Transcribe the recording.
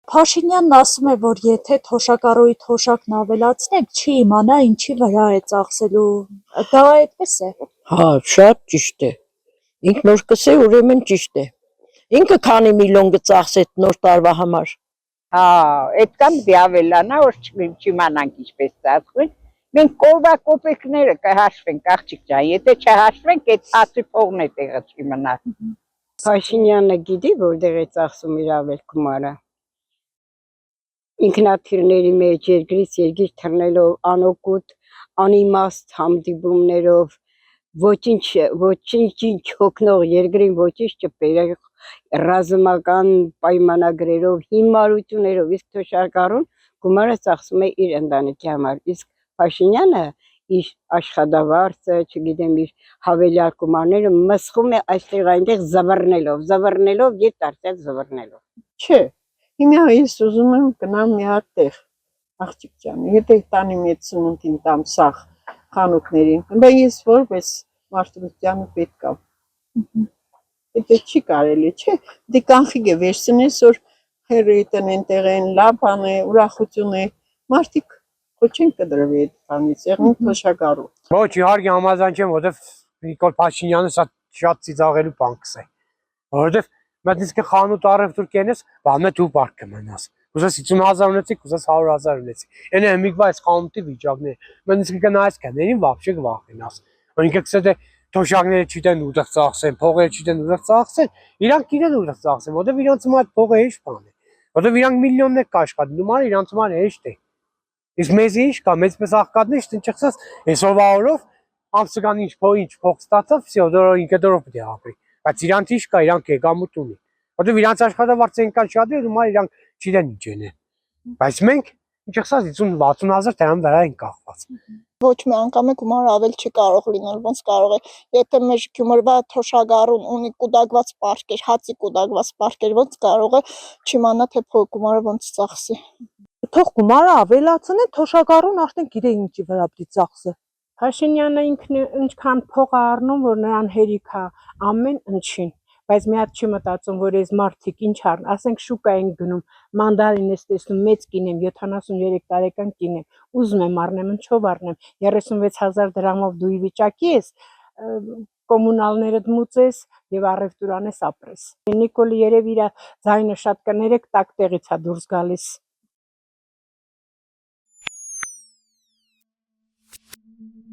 Փաշինյանն ասում է, որ եթե թոշակառուի թոշակն ավելացնենք, չի իմանա ինչի վրա է ծախսելու, դա այդպես է։ Հա, շատ ճիշտ է։ Ինքն որ կսե, ուրեմն ճիշտ է։ Ինքը քանի միլիոն կծախսի այդ նոր տարվա համար։ Հա, այդքան պիտի ավելանա, որ չիմանանք ինչպես ծախսվեն։ Մենք կոլվա կոպեկները կհաշվենք, աղջիկ ջան, եթե չհաշվենք, այդ հացի փողն է տեղը չիմանա։ Փաշինյանը գիտի, որտեղ է ծախսում իր ավել գումարը։ Ինքնաթիռների մեջ երկրից երկիր թռնելով, անօգուտ, անիմաստ հանդիպումներով, ոչինչ հոգնող երկրին ոչինչ չբերող ռազմական պայմանագրերով, հիմարություններով, իսկ թոշակառուն գումարը ծախսում է իր ընտանիքի համար, իսկ Փաշինյանը իր աշխատավարձը, չգիտեմ, իր հավելյալ գումարները մսխում է այստեղ այնտեղ զվռնելով եւ դարձյալ զվռնելով։ Չէ, հիմա ես ուզում եմ գնամ մի հատ տեղ, աղջիկ ջան, եթե տանի մեծ սնունդին տամ սաղ խանութներին, բայց ես որպես Մարտիրոսյանը պետք է։ Եթե չի կարելի, չէ, դե կանխիկ է վերցնես, որ հերրի տնեն տեղեն, լավ բան է, ուրախություն է, մարդիկ ոչինչ կդրվի այդ բանից, եղնի թոշակառու։ Ոչ, իհարկե համաձայն չեմ, որովհետև Նիկոլ Փաշինյանը շատ ծիծաղելու բան կսե։ Որովհետև մտնիսկը խանութ առևտուր կենես, բանը դու բարկ կմնաս։ Ուզես 50,000 ունեցի, ուզես 100,000 ունեցի։ Այնը հմիկվա այս խանութի վիճակն է։ Մտնիսկը կնայես կներին, вообще կվախենաս։ Ինքը կսե դե թոշակները չիտեն ուտեղ ծախսեն, փողերը չիտեն ուտեղ ծախսեն, իրանք գիտեն ուտեղ ծախսեն, որովհետև իրանց համար այդ փողը հեշտ բան է։ Որովհետև իրանք միլիոններ կաշխատեն, դու ման իրանց համար հեշտ է։ Իսկ մեզ ինչ կա, մեծպես աղքատներ չընչխսած այսօրվա օրով ամսական ինչ փող ստացավ, всё, ինքը դորով պետք է ապրի։ Բայց իրանք ինչ կա, իրանք եկամուտ ունի։ Որովհետև իրանք աշխատավարձը այնքան շատ է, ու իրանք չգիտեն ինչ են։ Բայց մենք ինչխսած 50-60,000 դրամ վրա են կախված։ Ոչ մի անգամ է գումարը ավել չի կարող լինել, ոնց կարող է, եթե մեր Գյումրվա թոշակառուն ունի կուտակված պարկեր, հացի կուտակված պարկեր, ոնց կարող է չիմանա, թե գումարը ոնց ծախսի։ Թող գումարը ավելացնեն, թոշակառուն արդեն գիտե ինչի վրա պիտի ծախսի։ Փաշինյանը ինքն ինչքան փող է առնում, որ նրան հերիք է ամեն ինչին, բայց մի հատ չի մտածում, որ այս մարդիկ ինչ առն, ասենք շուկա են գնում, մանդարին ես տեսնում, մեծ կին եմ, 73 տարեկան կին եմ, ուզում եմ առնեմ, ինչով առնեմ, 36,000 դրամով դու ի վիճակի ես, կոմունալներդ մուծես եւ առևտուրանես ապրես։ Նիկոլի երևի իր ձայնը շատ կներեք, տակ տեղից է դուրս գալիս։